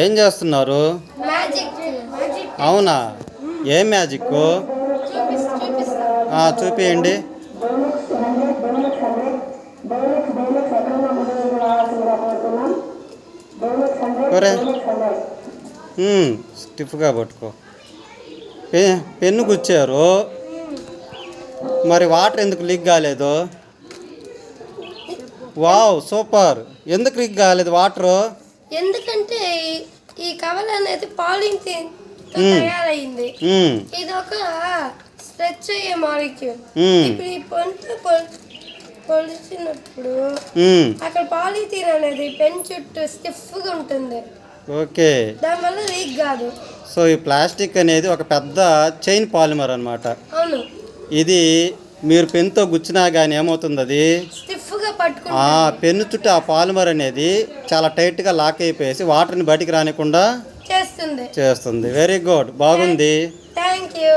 ఏం చేస్తున్నారు? అవునా? ఏం మ్యాజిక్? చూపియండి. ఒరే స్టిఫ్గా పట్టుకో. పెన్ను గుచ్చారు, మరి వాటర్ ఎందుకు లీక్ కాలేదు? Wow, super. ఎందుకు లీక్ కాలేదు వాటరు? ఎందుకంటే ఈ కవర్ అనేది పాలిథిన్ తయారైంది. ఇది ఒక స్ట్రెచ్ అయ్యే మాలిక్యూల్. ఇప్పుడు ఈ పెన్ను పొలిచినప్పుడు అక్కడ పాలిథిన్ అనేది పెన్ చుట్టూ స్టిఫ్ గా ఉంటుంది. ఓకే, దానివల్ల లీక్ కాదు. సో ఈ ప్లాస్టిక్ అనేది ఒక పెద్ద చైన్ పాలిమర్ అన్నమాట. అవును. ఇది మీరు పెన్తో గుచ్చినా కానీ ఏమవుతుంది, అది పెన్ను చుట్టూ ఆ పాలిమర్ అనేది చాలా టైట్గా లాక్ అయిపోయేసి వాటర్ని బయటికి రానికుండా చేస్తుంది. వెరీ గుడ్, బాగుంది. Thank you.